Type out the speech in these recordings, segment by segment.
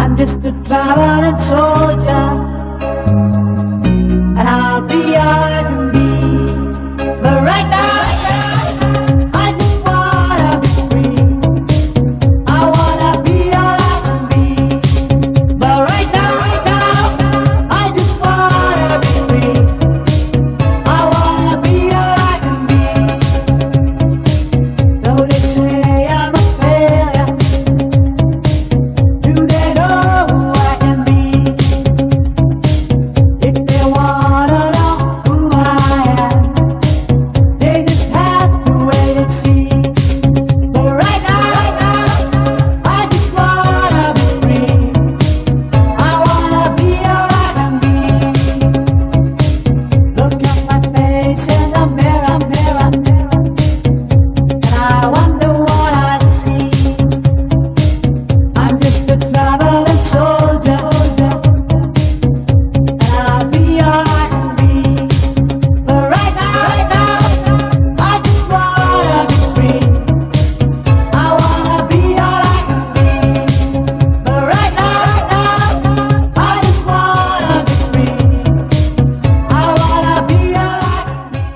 I'm just a traveling soldier, and I'll be all I can be. But right now, I just wanna be free. I wanna be all I can be. But right now, I just wanna be free. I wanna be all I can be. Though they say I'm a failure, do they know who I can be? If they wanna know who I am, they just have to wait and see. But right now, I just wanna be free. I wanna be all I can be. Look at my face in the mirror, and I wonder what I see. I'm just a traveling soldier, and I'll be all I can be. But right now, I just wanna be free. I wanna be all I can be. But right now, I just wanna be free. I wanna be all I can be.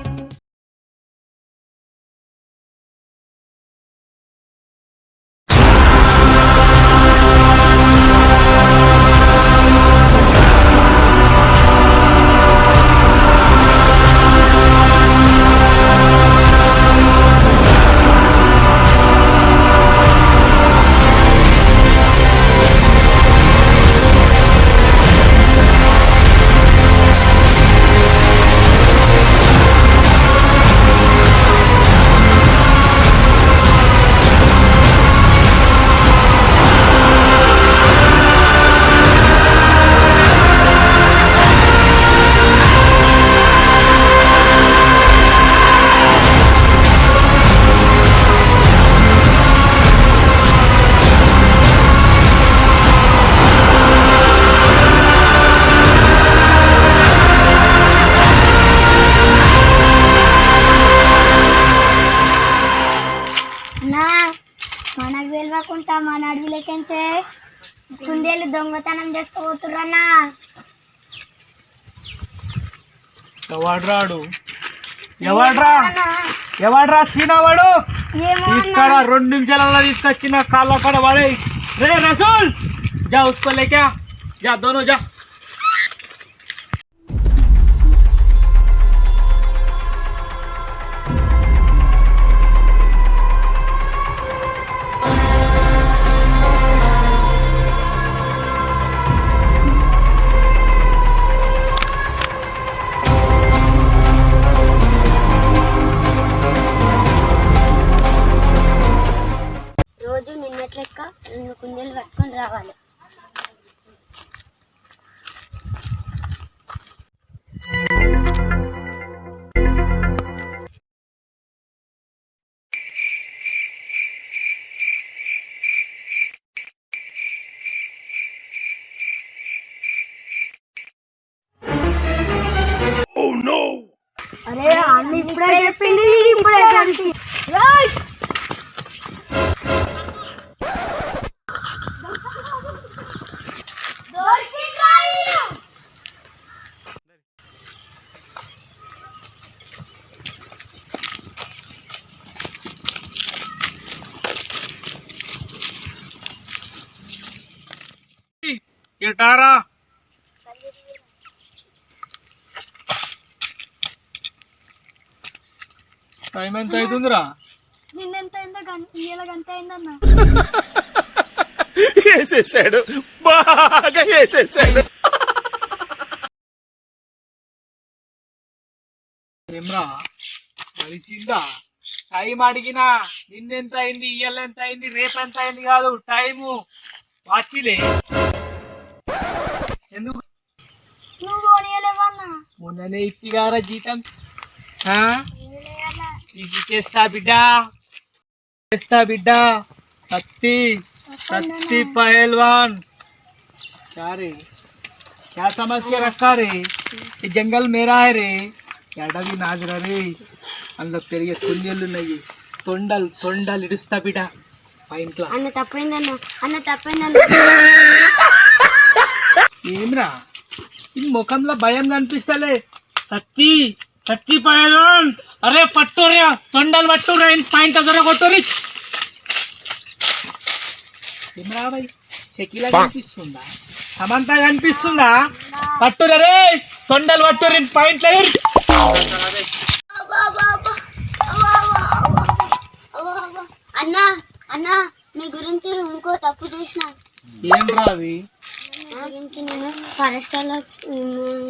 నా మనకు తెలియకుండా మన అడవిలోకించే కుందేలు దొంగతనం చేసుకోబోతుర్రన్నా. ఎవడ్రాడు ఎవడ్రా సీనావాడు ఏమో తీసుకురా 2 నిమిషాలలో తీసుకొచ్చిన కాళ్ళ కాడ వాడే రే రసూల్ जा उसको लेके आ जा दोनों जा రోజు నిన్నటి లెక్క 2 కుందేలు పట్టుకొని రావాలి. అరే అన్ని ఇప్పుడే చెప్పింది ఇప్పుడే చెప్పి ఎటారా టైం ఎంత అవుతుందిరా నిన్నెంత అయిందో ఇయ్యాల గంట అయిందన్న. వేసేసాడు బాగా వేసేసాడు. ఏమ్రా కలిసిందా టైం అడిగినా నిన్నెంత అయింది ఇయ్యాల ఎంత అయింది రేపు ఎంత అయింది కాదు టైము వాచిలే ఎందుకు నువ్వు పోనీయలేవన్నా. మొన్ననే ఇచ్చిగారా జీతం చేస్తా బిడ్డ सत्ती सत्ती पहलवान क्या रे क्या समझ के रखा रे ये जंगल मेरा है रे ఎడవి నాదిరా రే అందులో పెరిగే కుందేళ్ళు ఉన్నాయి తొండలు ఇడుస్తా బిడ్డ మా ఇంట్లో అన్న తప్పైందన్న ఏమ్రా ఈ ముఖంలో భయం కనిపిస్తలే. సత్తి సత్తి పహల్వాన్ అరే పట్టురే తొండలు పట్టురే పాయింట్ దగ్గర కొట్టురి. ఏమ్రా భయ్ షకీలా కనిపిస్తుందా సమంత కనిపిస్తుందా? పట్టురే రే తొండలు పట్టురి పాయింట్ లేదు. అన్న అన్న నీ గురించి ఇంకో తప్పు చేసిన. ఏమ్రా అవి? నా గురించి నేను ఫారెస్ట్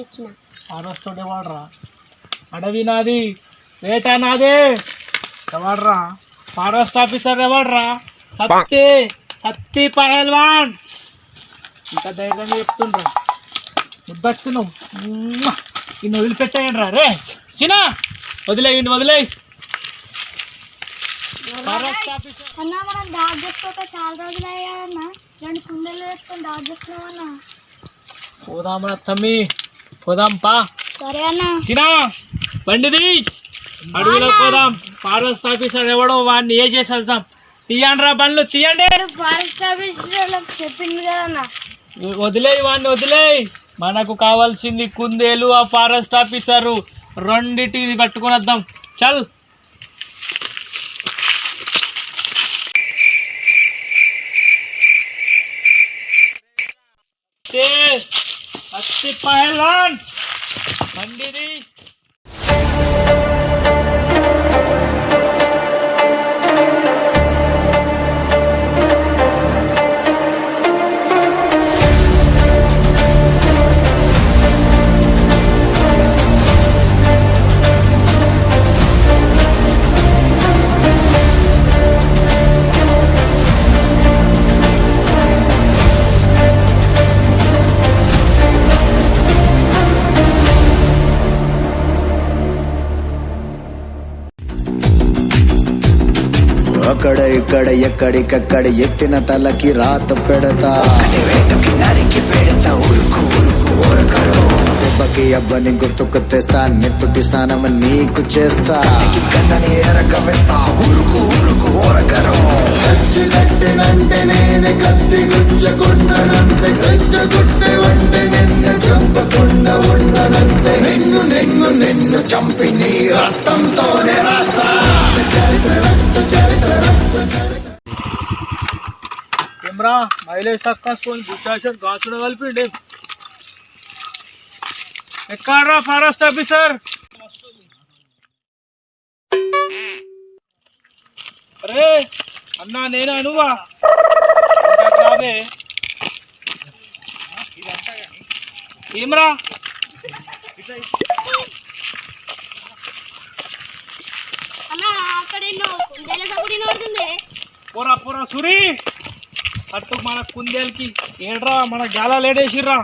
ఇచ్చిన. ఫారెస్ట్ వాడరా? అడవి నాది వేట నాదే ఎవడ్రా? ఫారెస్ట్ ఆఫీసర్ ఎవడ్రా? సత్తి సత్తి పహల్వాన్. ఇంకా ధైర్యంగా చెప్తుండ్రా ముద్దొచ్చును ఇన్ని వదిలిపెట్టేయండి రా రే చిన్న వదిలేయండి వదిలేయి. ఫారెస్ట్ ఆఫీసర్ అన్న మనం డాగ్ చేసుకోక చాలా రోజులు అయ్యాయన్న. రెండు కుండలు వేసుకొని డాగ్ చేసుకున్నామన్నా. పోదామా తమ్మి పోదాం పా. సరే అన్న. చిన్న బండిది అడవిలో పోదాం. ఫారెస్ట్ ఆఫీసర్ ఎవడో వాడిని ఏ చేసేద్దాం. తీయండి రా బండ్లు తీయండి. ఫారెస్ట్ ఆఫీసర్ చెప్పింది కదన్న. వదిలేయి వాడిని వదిలేయి. మనకు కావాల్సింది కుందేలు ఆ ఫారెస్ట్ ఆఫీసరు రెండిటిని పట్టుకొని వద్దాం. చల్ సత్తి పహల్వాన్ బండిది. అక్కడ ఇక్కడ ఎక్కడికక్కడ ఎత్తిన తలకి రాత పెడతా. నరికి పెడతా ఉరుకు ఉరుకు ఊరకరు. దెబ్బకి అబ్బని గుర్తుకు తెస్తా. నెత్తుటి స్నానం నీకు చేస్తా. కన్నని ఎరక వేస్తా ఉరుకు ఉరుకు ఊరకరు. కచ్చినట్టినంటే నేనే కత్తి గుచ్చకుండానంతే. గచ్చగుట్టే వంటే నిన్ను చంపకుండా ఉండనంతే. నిన్ను నిన్ను నిన్ను చంపి నీ రక్తంతోనే రాస్తా. ఏమ్రా మైలేజ్ తక్కువ గుచ్చాషన్ గాచుడు కలిపిండి. ఎక్కడ్రా ఫారెస్ట్ ఆఫీసర్? అరే అన్నా నేనా నువ్వా? ఏమ్రా అన్న అక్కడ ఎన్నో కుందేల సప్పుడు వినబడుతుంది. పోరా పోరా సురి అట్టు మన కుందేలకి ఏడ్రా మన గాలా లేడేసిర్రా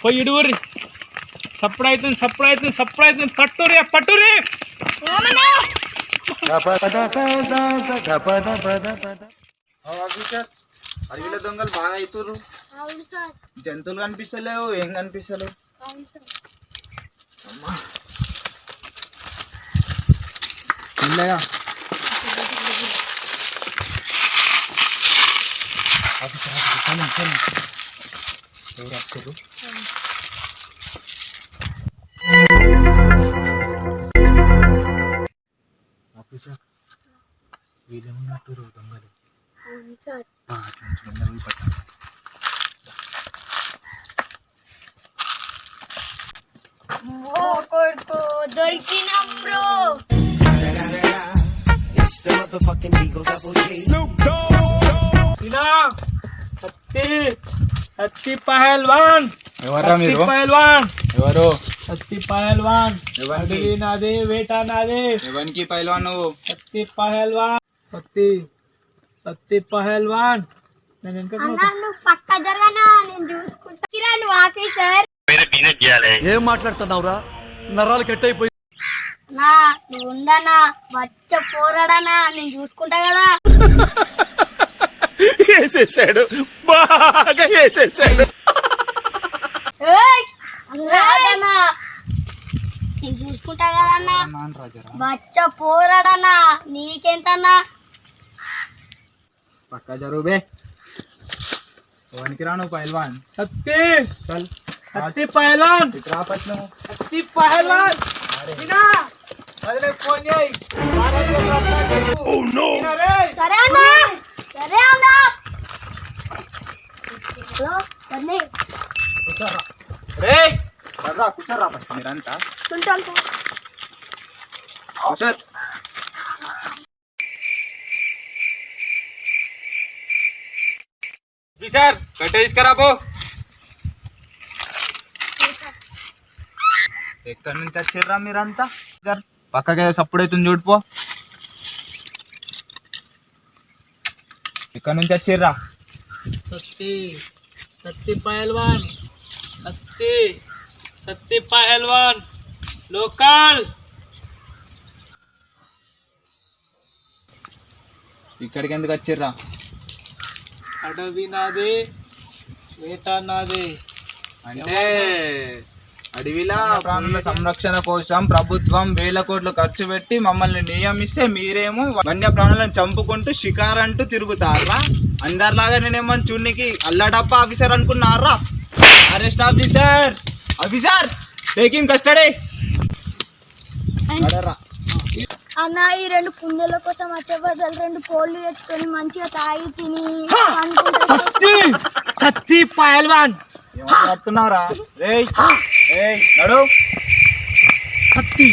పోయి ఇడుగురి. సప్పుడైతుంది సప్పుడైతుంది సప్పుడైతుంది పట్టురే పట్టురే. అడవిలో దొంగలు బాగా అవుతుర్రు. అవును సార్. జంతువులు కనిపిస్తలేవు ఏం కనిపిస్తలేవు. అవును సార్. మెల్లగా ఆఫీసర్ వీళ్ళేమన్నట్టు దొంగలు. అవును సార్. దొరికినాం బ్రో. సత్తి సత్తి పహల్వాన్. ఎవర్రా మీరు? పహల్వాన్ ఎవరు? సత్తి పహల్వాన్. ఎవరికి? అడవి నాదే వేట నాదే. ఎవరికి పైల్వాన్ నువ్వు? సత్తి పహల్వాన్. సత్తి సత్తి పహల్వాన్. నేను ఇంకా అన్న నువ్వు పక్క జరగనా నేను చూసుకుంటా. నువ్వు ఆఫీసర్ ఏం మాట్లాడుతున్నావురా? నరాలు కట్టయిపోయి. నా నువ్వు ఉండనా వచ్చ పోరాడనా నేను చూసుకుంటా కదా. వేసేసాడు బాగా వేసేసాడు. ఏయ్, రాదన్నా నేను చూసుకుంటా కదన్నా. వచ్చ పోరాడనా నీకెంతన్నా. పక్కా జరుగు బే. పనికి రాను పైల్వాన్ సత్తి సత్తి పహల్వాన్ రాపట్నం సత్తి పహల్వాన్ వినా అదే ఫోన్ చేయి సరే అన్న సరే అన్న హలో బన్నీ రే రా కూర్చోరా ఫస్ట్ మీరంతా చుంటాను కూర్చోర్ సార్ కట్టే తీసుకురా పో ఎక్కడి నుంచి వచ్చిర్రా మీరంతా సార్ పక్కకి సప్పుడైతుంది చూడిపో ఎక్కడి నుంచి వచ్చిర్రా సత్తి సత్తి పహల్వాన్ సత్తి సత్తి పహల్వాన్ లోకల్ ఇక్కడికి ఎందుకు వచ్చిర్రా అడవి నాది వేట నాది అంటే అడవిలా ప్రాణుల సంరక్షణ కోసం ప్రభుత్వం వేల కోట్లు ఖర్చు పెట్టి మమ్మల్ని నియమిస్తే మీరేమో వన్య ప్రాణులను చంపుకుంటూ షికార్ అంటూ తిరుగుతారా అందరిలాగా నేనేమో చూడనికి అల్లడప్ప ఆఫీసర్ అనుకున్నారా arrest officer officer taking custody అన్న ఈ 2 పుంజుల కోసం వచ్చే బదులు 2 కోళ్ళు తెచ్చుకొని మంచిగా తాగి తిని సత్తి సత్తి పహల్వాన్ ఏమంటున్నారా రేయ్ నడు సత్తి